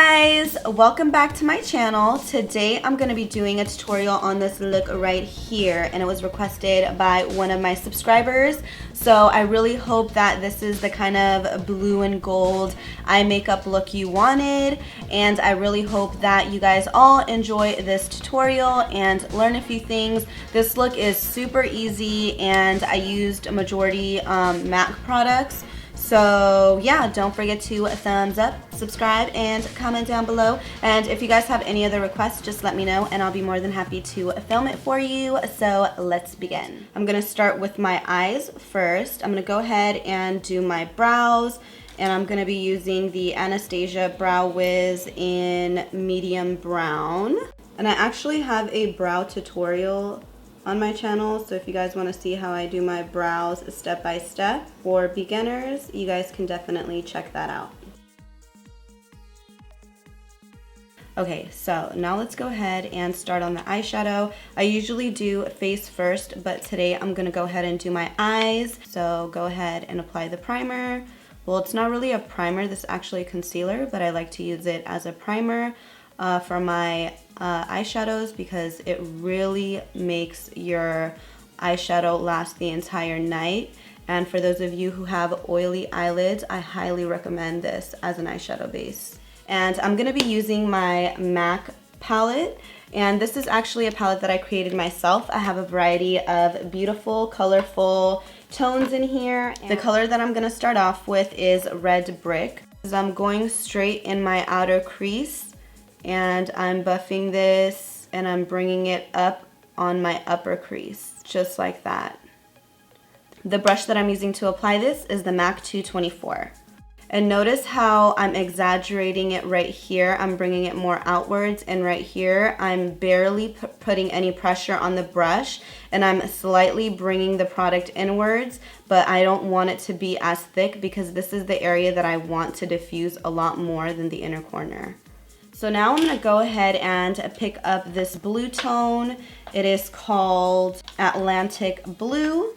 guys, welcome back to my channel. Today I'm going to be doing a tutorial on this look right here, and it was requested by one of my subscribers. So I really hope that this is the kind of blue and gold eye makeup look you wanted, and I really hope that you guys all enjoy this tutorial and learn a few things. This look is super easy, and I used a majority MAC products. So yeah, don't forget to thumbs up, subscribe, and comment down below. And if you guys have any other requests, just let me know and I'll be more than happy to film it for you. So let's begin. I'm gonna start with my eyes first. I'm gonna go ahead and do my brows, and I'm gonna be using the Anastasia Brow Wiz in medium brown. And I actually have a brow tutorial on my channel, so if you guys want to see how I do my brows step by step for beginners, you guys can definitely check that out. Okay, so now let's go ahead and start on the eyeshadow. I usually do face first, but today I'm gonna go ahead and do my eyes. So go ahead and apply the primer. Well, it's not really a primer, this is actually a concealer, but I like to use it as a primer for my eyeshadows because it really makes your eyeshadow last the entire night. And for those of you who have oily eyelids, I highly recommend this as an eyeshadow base. And I'm gonna be using my MAC palette, and this is actually a palette that I created myself. I have a variety of beautiful, colorful tones in here. The color that I'm gonna start off with is Red Brick. I'm going straight in my outer crease, and I'm buffing this and I'm bringing it up on my upper crease, just like that. The brush that I'm using to apply this is the MAC 224. And notice how I'm exaggerating it right here. I'm bringing it more outwards, and right here I'm barely putting any pressure on the brush, and I'm slightly bringing the product inwards, but I don't want it to be as thick because this is the area that I want to diffuse a lot more than the inner corner. So now I'm gonna go ahead and pick up this blue tone. It is called Atlantic Blue,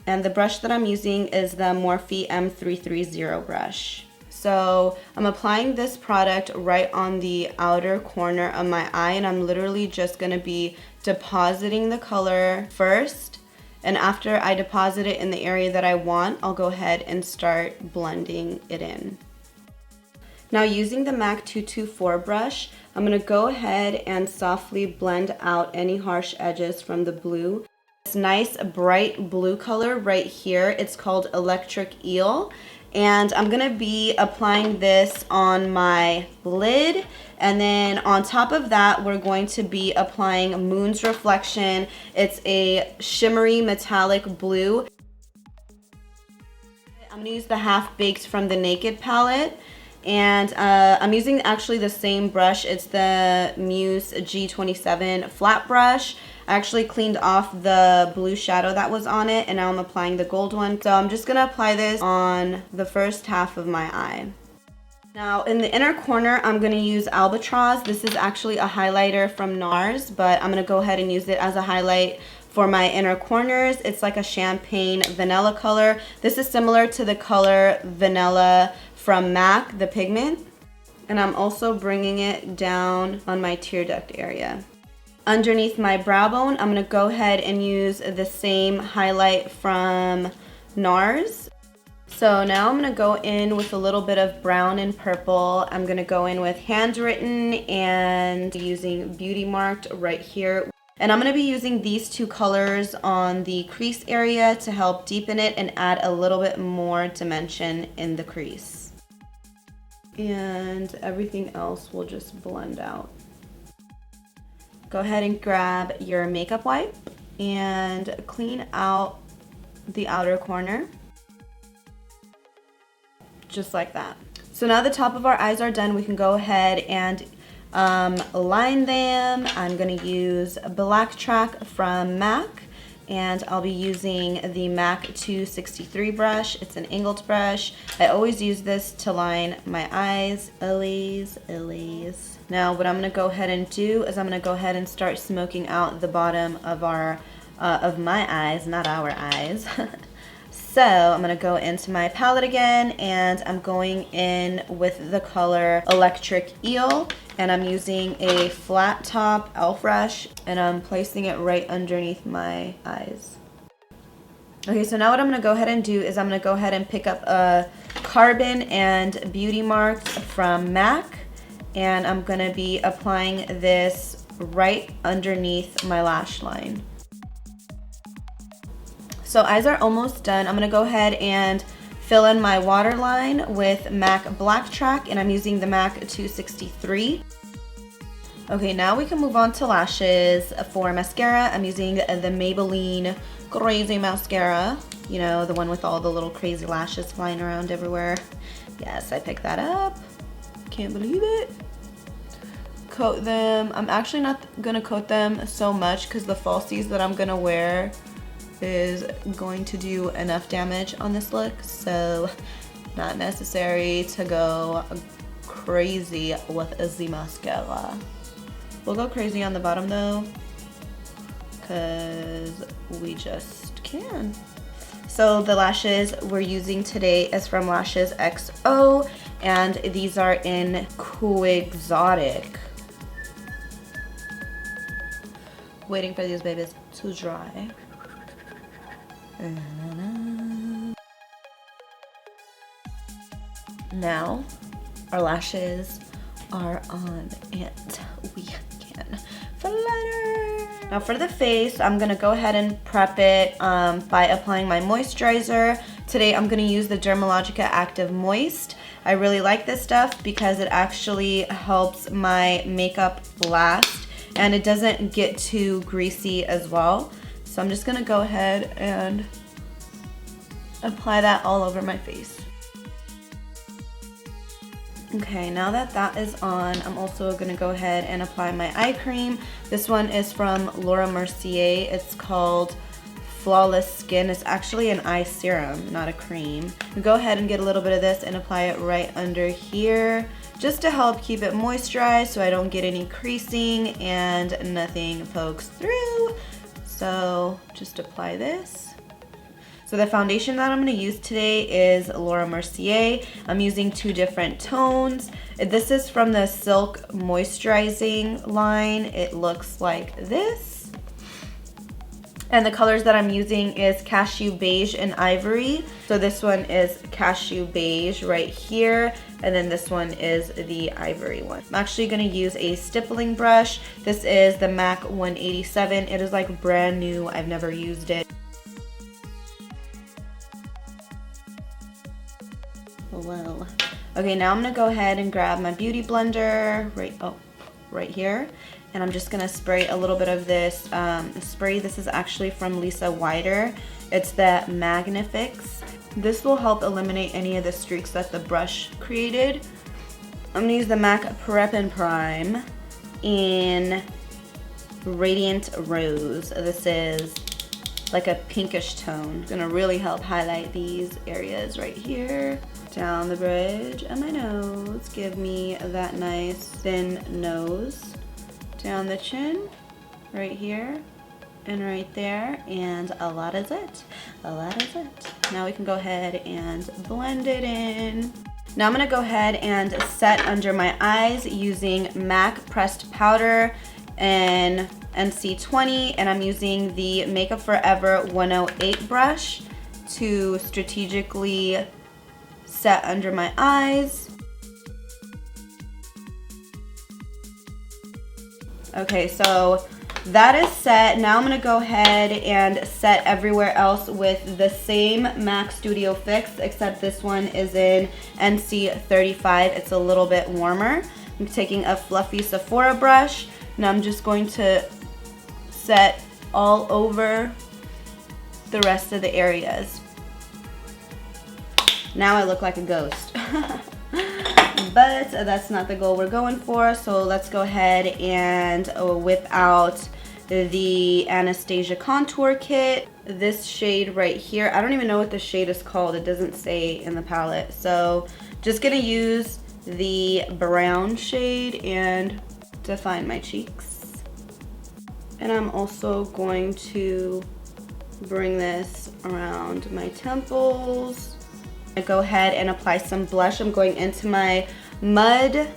and the brush that I'm using is the Morphe M330 brush. So I'm applying this product right on the outer corner of my eye, and I'm literally just gonna be depositing the color first, and after I deposit it in the area that I want, I'll go ahead and start blending it in. Now using the MAC 224 brush, I'm going to go ahead and softly blend out any harsh edges from the blue. This nice bright blue color right here, it's called Electric Eel, and I'm going to be applying this on my lid, and then on top of that we're going to be applying Moon's Reflection. It's a shimmery metallic blue. I'm going to use the Half Baked from the Naked palette. And I'm using actually the same brush. It's the Muse G27 flat brush. I actually cleaned off the blue shadow that was on it, and now I'm applying the gold one. So I'm just gonna apply this on the first half of my eye. Now in the inner corner, I'm gonna use Albatross. This is actually a highlighter from Nars, but I'm gonna go ahead and use it as a highlight for my inner corners. It's like a champagne vanilla color. This is similar to the color Vanilla from MAC, the pigment. And I'm also bringing it down on my tear duct area. Underneath my brow bone, I'm gonna go ahead and use the same highlight from Nars. So now I'm gonna go in with a little bit of brown and purple. I'm gonna go in with Handwritten and using Beauty Marked right here. And I'm going to be using these two colors on the crease area to help deepen it and add a little bit more dimension in the crease. And everything else will just blend out. Go ahead and grab your makeup wipe and clean out the outer corner. Just like that. So now the top of our eyes are done, we can go ahead and line them. I'm going to use Blacktrack from MAC, and I'll be using the MAC 263 brush. It's an angled brush. I always use this to line my eyes. Elise. Now what I'm going to go ahead and do is I'm going to go ahead and start smoking out the bottom of our of my eyes, not our eyes. So I'm gonna go into my palette again, and I'm going in with the color Electric Eel, and I'm using a flat top elf brush, and I'm placing it right underneath my eyes. Okay, so now what I'm gonna go ahead and do is I'm gonna go ahead and pick up a Carbon and Beauty Marks from MAC, and I'm gonna be applying this right underneath my lash line. So eyes are almost done. I'm gonna go ahead and fill in my waterline with MAC Blacktrack, and I'm using the MAC 263. Okay, now we can move on to lashes. For mascara, I'm using the Maybeline Crazy Mascara. You know, the one with all the little crazy lashes flying around everywhere. Yes, I picked that up. Can't believe it. Coat them. I'm actually not gonna coat them so much because the falsies that I'm gonna wear is going to do enough damage on this look, so not necessary to go crazy with the mascara. We'll go crazy on the bottom though, because we just can. So the lashes we're using today is from LashesXO, and these are in Quixotic. Waiting for these babies to dry. Now our lashes are on and we can flutter. Now for the face, I'm gonna go ahead and prep it by applying my moisturizer. Today I'm gonna use the Dermelogica Active Moist. I really like this stuff because it actually helps my makeup last and it doesn't get too greasy as well. So I'm just gonna go ahead and apply that all over my face. Okay, now that that is on, I'm also gonna go ahead and apply my eye cream. This one is from Laura Mercier. It's called Flawless Skin. It's actually an eye serum, not a cream. Go ahead and get a little bit of this and apply it right under here, just to help keep it moisturized so I don't get any creasing and nothing pokes through. So just apply this. So the foundation that I'm going to use today is Laura Mercier. I'm using two different tones. This is from the Silk Moisturizing line. It looks like this. And the colors that I'm using is Cashew, Beige, and Ivory. So this one is Cashew Beige right here, and then this one is the Ivory one. I'm actually going to use a stippling brush. This is the MAC 187. It is like brand new. I've never used it. Well, okay, now I'm going to go ahead and grab my beauty blender right here. And I'm just gonna spray a little bit of this spray. This is actually from Lisa Wider. It's the Magnifix. This will help eliminate any of the streaks that the brush created. I'm gonna use the MAC Prep and Prime in Radiant Rose. This is like a pinkish tone. It's gonna really help highlight these areas right here. Down the bridge of my nose. Give me that nice thin nose. Down the chin, right here, and right there, and a lot is it. A lot is it. Now we can go ahead and blend it in. Now I'm gonna go ahead and set under my eyes using MAC Pressed Powder and NC20, and I'm using the Makeup Forever 108 brush to strategically set under my eyes. Okay, so that is set. Now I'm gonna go ahead and set everywhere else with the same MAC Studio Fix, except this one is in NC35. It's a little bit warmer. I'm taking a fluffy Sephora brush, and I'm just going to set all over the rest of the areas. Now I look like a ghost. But that's not the goal we're going for, so let's go ahead and whip out the Anastasia Contour Kit. This shade right here, I don't even know what the shade is called. It doesn't say in the palette. So just gonna use the brown shade and define my cheeks. And I'm also going to Bring this around my temples. I go ahead and apply some blush. I'm going into my Mud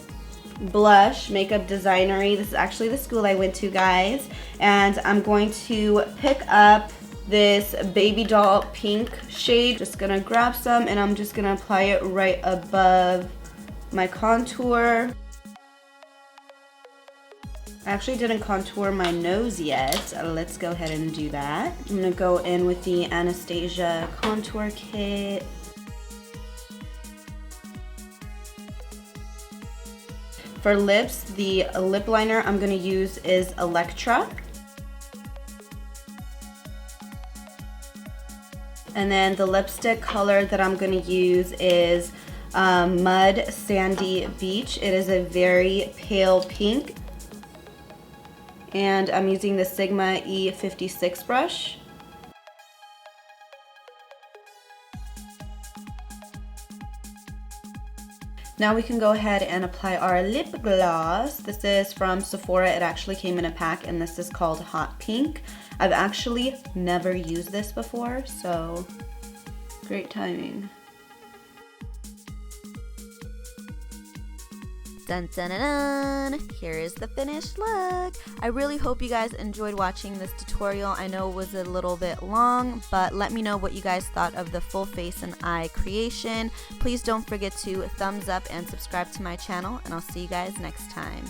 Blush Makeup Designery. This is actually the school I went to, guys. And I'm going to pick up this baby doll pink shade. Just gonna grab some and I'm just gonna apply it right above my contour. I actually didn't contour my nose yet. Let's go ahead and do that. I'm gonna go in with the Anastasia contour kit. For lips, the lip liner I'm gonna use is Electra. And then the lipstick color that I'm gonna use is Mud Sandy Beach. It is a very pale pink. And I'm using the Sigma E56 brush. Now we can go ahead and apply our lip gloss. This is from Sephora. It actually came in a pack and this is called Hot Pink. I've actually never used this before, so great timing. Dun dun dun dun! Here is the finished look. I really hope you guys enjoyed watching this tutorial. I know it was a little bit long, but let me know what you guys thought of the full face and eye creation. Please don't forget to thumbs up and subscribe to my channel, and I'll see you guys next time.